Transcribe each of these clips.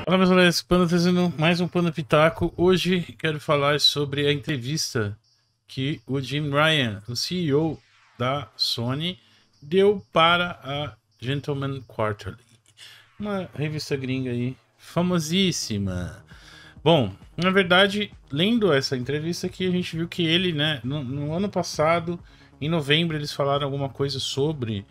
Fala, meus colegas, Panda trazendo mais um Panda Pitaco. Hoje quero falar sobre a entrevista que o Jim Ryan, o CEO da Sony, deu para a Gentleman Quarterly, uma revista gringa aí famosíssima. Bom, na verdade, lendo essa entrevista aqui, a gente viu que ele, né, no ano passado, em novembro, eles falaram alguma coisa sobre.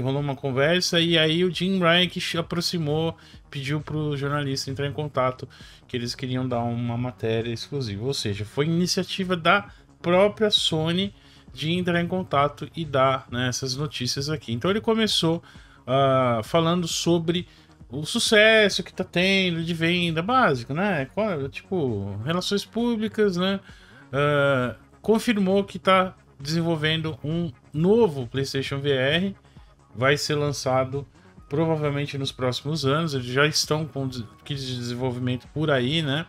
Rolou uma conversa e aí o Jim Ryan que se aproximou, pediu para o jornalista entrar em contato, que eles queriam dar uma matéria exclusiva. Ou seja, foi iniciativa da própria Sony de entrar em contato e dar, né, essas notícias aqui. Então ele começou falando sobre o sucesso que tá tendo de venda básico, né? Tipo, relações públicas, né? Confirmou que tá desenvolvendo um novo PlayStation VR, vai ser lançado provavelmente nos próximos anos. Eles já estão com kits de desenvolvimento por aí, né?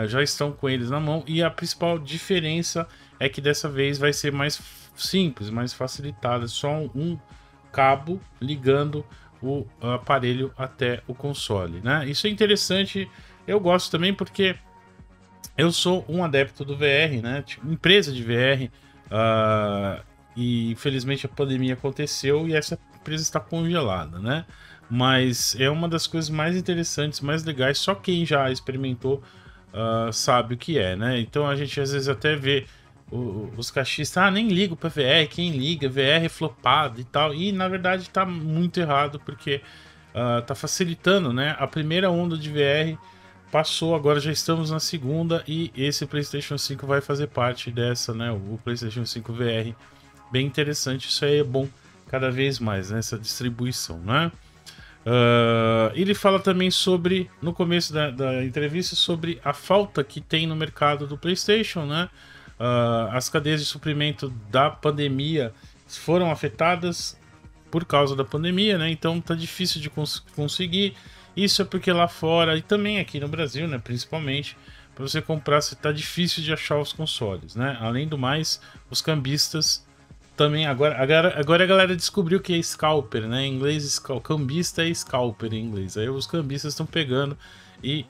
Já estão com eles na mão, e a principal diferença é que dessa vez vai ser mais simples, mais facilitada, só um cabo ligando o aparelho até o console, né? Isso é interessante, eu gosto também porque eu sou um adepto do VR, né? Tipo, empresa de VR, e infelizmente a pandemia aconteceu e essa empresa está congelada, né? Mas é uma das coisas mais interessantes, mais legais, só quem já experimentou sabe o que é, né? Então a gente às vezes até vê os cachistas, nem ligo para VR, quem liga, VR é flopado e tal, e na verdade tá muito errado, porque tá facilitando, né? A primeira onda de VR passou, agora já estamos na segunda, e esse PlayStation 5 vai fazer parte dessa, né? O PlayStation 5 VR, bem interessante, isso aí é bom cada vez mais, né? Essa distribuição, né? Ele fala também sobre, no começo da entrevista, sobre a falta que tem no mercado do PlayStation, né? As cadeias de suprimento da pandemia foram afetadas por causa da pandemia, né? Então tá difícil de conseguir. Isso é porque lá fora e também aqui no Brasil, né, principalmente, para você comprar, tá difícil de achar os consoles, né? Além do mais, os cambistas também agora a galera descobriu que é scalper, né? Em inglês, cambista é scalper em inglês. Aí os cambistas estão pegando e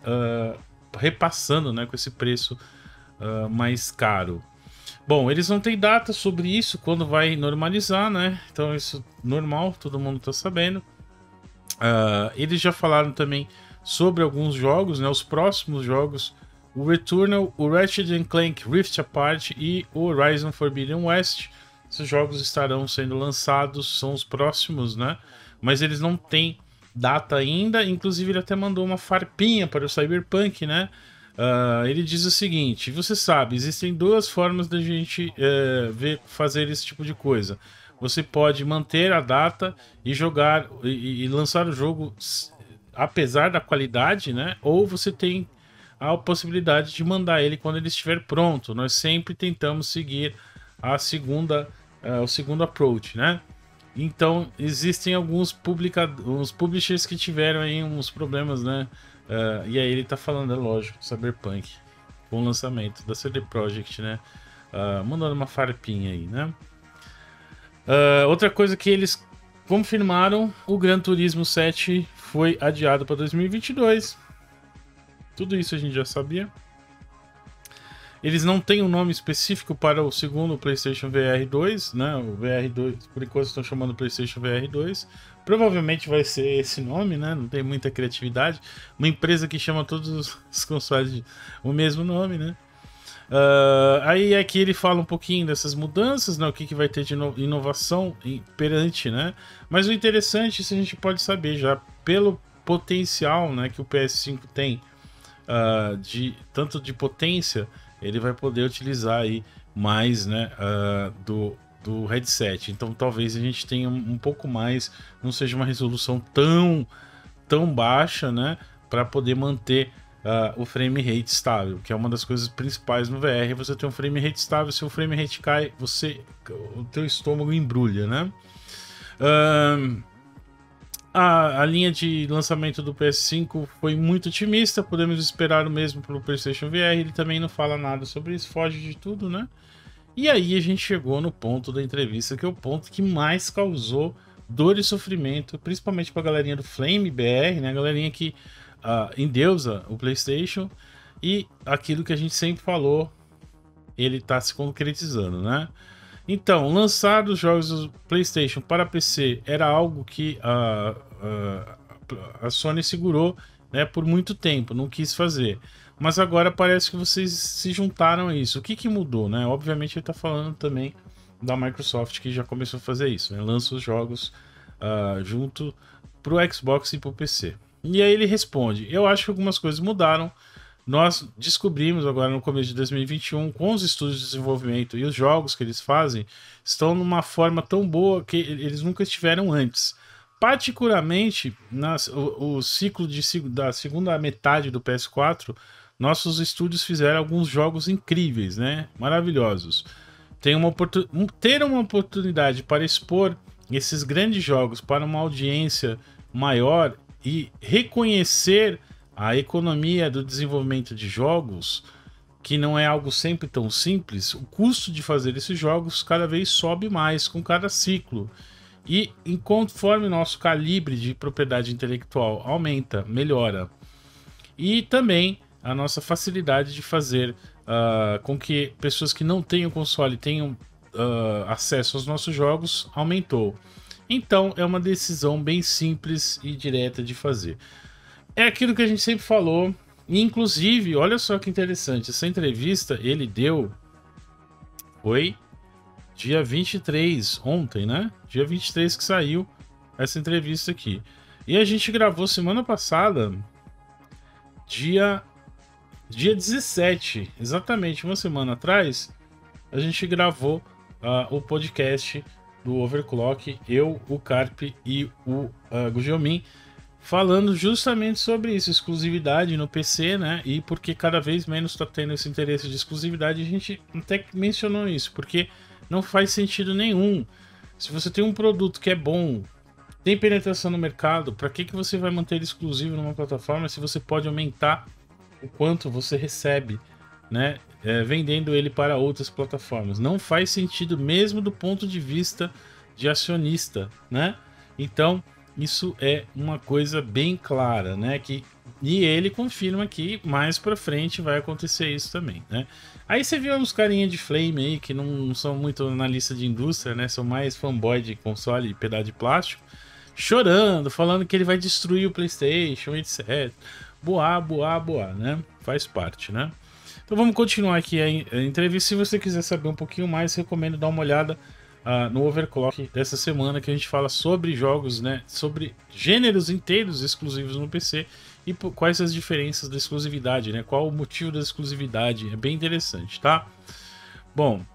repassando, né, com esse preço mais caro. Bom, eles não têm data sobre isso, quando vai normalizar, né? Então isso é normal, todo mundo tá sabendo. Eles já falaram também sobre alguns jogos, né? Os próximos jogos, o Returnal, o Ratchet Clank Rift Apart e o Horizon Forbidden West. Esses jogos estarão sendo lançados, são os próximos, né? Mas eles não têm data ainda. Inclusive ele até mandou uma farpinha para o Cyberpunk, né? Ele diz o seguinte: você sabe, existem duas formas da gente fazer esse tipo de coisa. Você pode manter a data e jogar e lançar o jogo apesar da qualidade, né? Ou você tem a possibilidade de mandar ele quando ele estiver pronto. Nós sempre tentamos seguir a o segundo approach, né? Então existem alguns uns publishers que tiveram aí uns problemas, né? E aí ele tá falando, é lógico, Cyberpunk, com o lançamento da CD Projekt, né? Mandando uma farpinha aí, né? Outra coisa que eles confirmaram, o Gran Turismo 7 foi adiado para 2022. Tudo isso a gente já sabia. Eles não têm um nome específico para o segundo PlayStation VR 2, né? O VR 2, por enquanto estão chamando PlayStation VR 2. Provavelmente vai ser esse nome, né? Não tem muita criatividade. Uma empresa que chama todos os consoles o mesmo nome, né? Aí aqui ele fala um pouquinho dessas mudanças, né? O que vai ter de inovação perante, né? Mas o interessante, isso a gente pode saber já pelo potencial, né, que o PS5 tem, tanto de potência, ele vai poder utilizar aí mais, né, do headset. Então talvez a gente tenha um pouco mais, não seja uma resolução tão baixa, né, para poder manter o frame rate estável, que é uma das coisas principais no VR. Você tem um frame rate estável, se o frame rate cai, o teu estômago embrulha, né? A linha de lançamento do PS5 foi muito otimista, podemos esperar o mesmo para o PlayStation VR. Ele também não fala nada sobre isso, foge de tudo, né? E aí a gente chegou no ponto da entrevista, que é o ponto que mais causou dor e sofrimento, principalmente pra galerinha do Flame BR, né? A galerinha que endeusa o PlayStation, e aquilo que a gente sempre falou, ele tá se concretizando, né? Então, lançar os jogos do PlayStation para PC era algo que a Sony segurou, né, por muito tempo, não quis fazer. Mas agora parece que vocês se juntaram a isso. O que mudou, né? Obviamente ele está falando também da Microsoft, que já começou a fazer isso, né? Lança os jogos junto para o Xbox e para o PC. E aí ele responde: eu acho que algumas coisas mudaram. Nós descobrimos agora no começo de 2021, com os estúdios de desenvolvimento e os jogos que eles fazem, estão numa forma tão boa que eles nunca estiveram antes. Particularmente, o ciclo da segunda metade do PS4, nossos estúdios fizeram alguns jogos incríveis, né? Maravilhosos. Ter uma oportunidade para expor esses grandes jogos para uma audiência maior e reconhecer a economia do desenvolvimento de jogos, que não é algo sempre tão simples, o custo de fazer esses jogos cada vez sobe mais com cada ciclo. E conforme o nosso calibre de propriedade intelectual aumenta, melhora. E também a nossa facilidade de fazer com que pessoas que não tenham console tenham acesso aos nossos jogos aumentou. Então é uma decisão bem simples e direta de fazer. É aquilo que a gente sempre falou. Inclusive, olha só que interessante, essa entrevista ele deu... Foi dia 23, ontem, né? Dia 23 que saiu essa entrevista aqui. E a gente gravou semana passada, dia 17, exatamente uma semana atrás, a gente gravou o podcast do Overclock, eu, o Carp e o Gugelmin, falando justamente sobre isso, exclusividade no PC, né? E porque cada vez menos está tendo esse interesse de exclusividade, a gente até mencionou isso, porque não faz sentido nenhum. Se você tem um produto que é bom, tem penetração no mercado, para que você vai manter ele exclusivo numa plataforma se você pode aumentar o quanto você recebe, né? Vendendo ele para outras plataformas. Não faz sentido mesmo do ponto de vista de acionista, né? Então, isso é uma coisa bem clara, né? E ele confirma que mais pra frente vai acontecer isso também, né? Aí você viu uns carinha de Flame aí que não são muito analista de indústria, né? São mais fanboy de console e pedaço de plástico, chorando, falando que ele vai destruir o PlayStation, etc. Boa, né? Faz parte, né? Então vamos continuar aqui a entrevista. Se você quiser saber um pouquinho mais, recomendo dar uma olhada no Overclock dessa semana, que a gente fala sobre jogos, né? Sobre gêneros inteiros exclusivos no PC e quais as diferenças da exclusividade, né? Qual o motivo da exclusividade? É bem interessante, tá? Bom,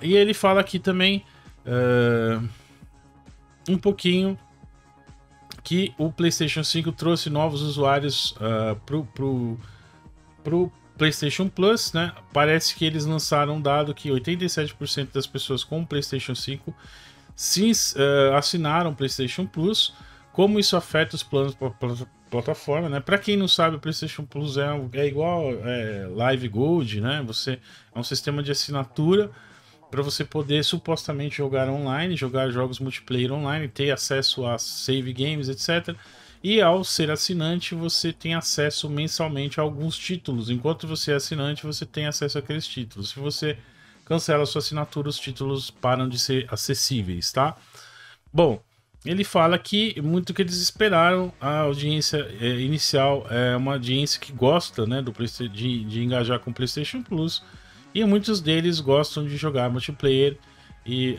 e ele fala aqui também um pouquinho que o PlayStation 5 trouxe novos usuários pro PlayStation Plus, né? Parece que eles lançaram um dado que 87% das pessoas com o PlayStation 5 assinaram o PlayStation Plus. Como isso afeta os planos para plataforma, né? Para quem não sabe, o PlayStation Plus é igual Live Gold, né? É um sistema de assinatura para você poder supostamente jogar online, jogar jogos multiplayer online, ter acesso a save games, etc. E ao ser assinante, você tem acesso mensalmente a alguns títulos. Enquanto você é assinante, você tem acesso àqueles títulos. Se você cancela a sua assinatura, os títulos param de ser acessíveis, tá? Bom, ele fala que muito que eles esperaram, a audiência inicial é uma audiência que gosta, né, de engajar com o PlayStation Plus. E muitos deles gostam de jogar multiplayer e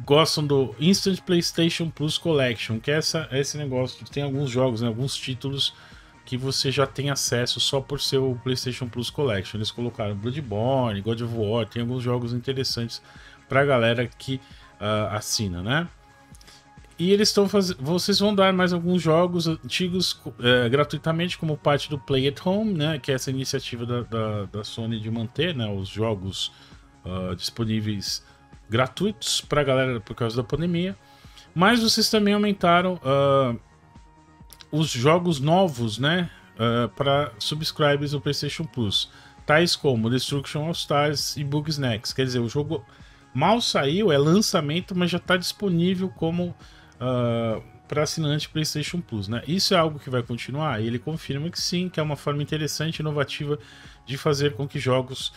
gostam do Instant PlayStation Plus Collection, que é esse negócio. Tem alguns jogos, né, alguns títulos que você já tem acesso só por ser o PlayStation Plus Collection. Eles colocaram Bloodborne, God of War, tem alguns jogos interessantes pra galera que assina, né? E eles estão fazendo. Vocês vão dar mais alguns jogos antigos gratuitamente, como parte do Play at Home, né? Que é essa iniciativa da Sony de manter, né, os jogos disponíveis gratuitos para a galera por causa da pandemia. Mas vocês também aumentaram os jogos novos, né? Para subscribers do PlayStation Plus, tais como Destruction All Stars e Bugsnax. Quer dizer, o jogo Mal saiu, é lançamento, mas já está disponível como para assinante PlayStation Plus, né? Isso é algo que vai continuar? Ele confirma que sim, que é uma forma interessante e inovativa de fazer com que jogos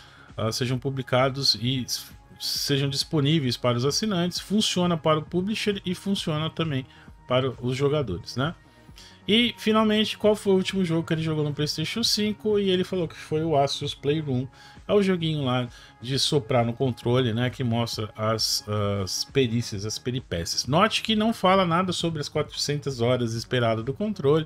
sejam publicados e sejam disponíveis para os assinantes. Funciona para o publisher e funciona também para os jogadores, né? E, finalmente, qual foi o último jogo que ele jogou no PlayStation 5? E ele falou que foi o Astro's Playroom. É o joguinho lá de soprar no controle, né? Que mostra as perícias, as peripécias. Note que não fala nada sobre as 400 horas esperadas do controle,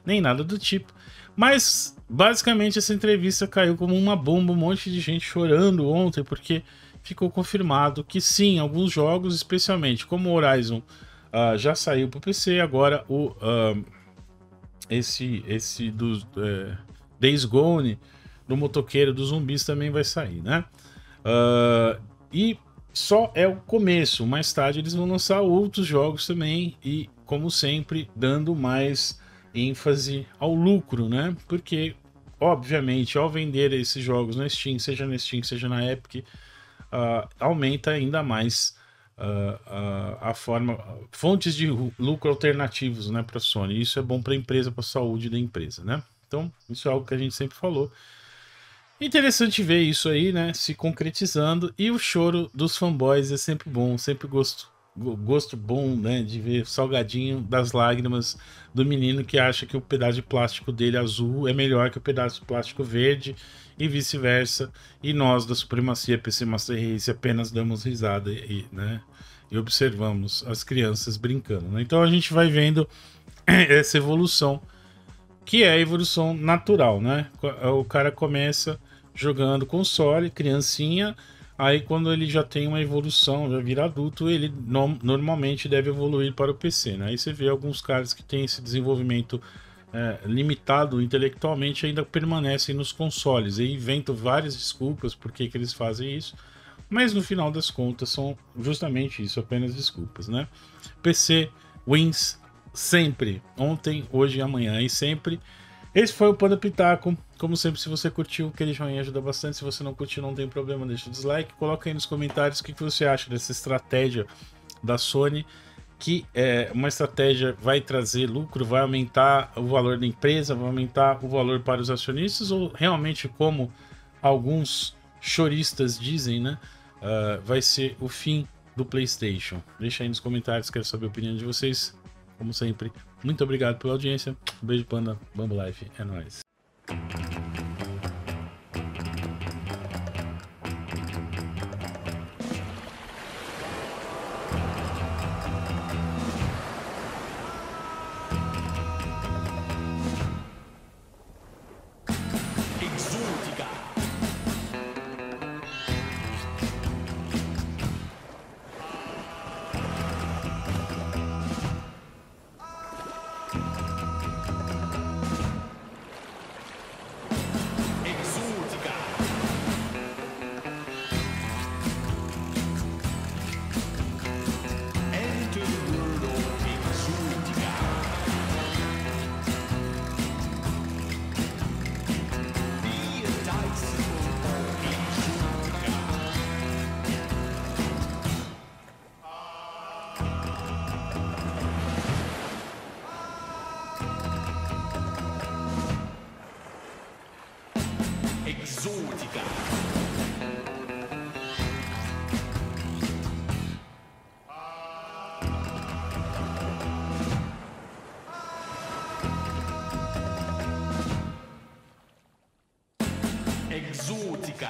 nem nada do tipo. Mas, basicamente, essa entrevista caiu como uma bomba. Um monte de gente chorando ontem, porque ficou confirmado que sim, alguns jogos, especialmente como o Horizon, já saiu para o PC. Agora esse dos Days Gone, do motoqueiro dos zumbis, também vai sair, né? E só é o começo. Mais tarde eles vão lançar outros jogos também e, como sempre, dando mais ênfase ao lucro, né? Porque, obviamente, ao vender esses jogos na Steam, seja na Epic, aumenta ainda mais a forma, fontes de lucro alternativos, né, para a Sony. Isso é bom para a empresa, para a saúde da empresa, né? Então, isso é algo que a gente sempre falou. Interessante ver isso aí, né, se concretizando. E o choro dos fanboys é sempre bom, sempre gosto bom, né, de ver o salgadinho das lágrimas do menino que acha que o pedaço de plástico dele azul é melhor que o pedaço de plástico verde e vice-versa. E nós da Supremacia PC Master Race apenas damos risada né, e observamos as crianças brincando, né? Então a gente vai vendo essa evolução, que é a evolução natural, né? O cara começa jogando console, criancinha, aí quando ele já tem uma evolução, já vira adulto, ele normalmente deve evoluir para o PC, né? Aí você vê alguns caras que têm esse desenvolvimento limitado intelectualmente, ainda permanecem nos consoles, e inventam várias desculpas por que eles fazem isso, mas no final das contas são justamente isso, apenas desculpas, né? PC wins sempre, ontem, hoje e amanhã, e sempre. Esse foi o Panda Pitaco. Como sempre, se você curtiu, aquele joinha ajuda bastante. Se você não curtiu, não tem problema, deixa o dislike. Coloca aí nos comentários o que você acha dessa estratégia da Sony, que é uma estratégia vai trazer lucro, vai aumentar o valor da empresa, vai aumentar o valor para os acionistas, ou realmente, como alguns choristas dizem, né, vai ser o fim do PlayStation? Deixa aí nos comentários, quero saber a opinião de vocês. Como sempre, muito obrigado pela audiência. Um beijo, Panda. Bambu Life. É nóis. Exótica. Exótica.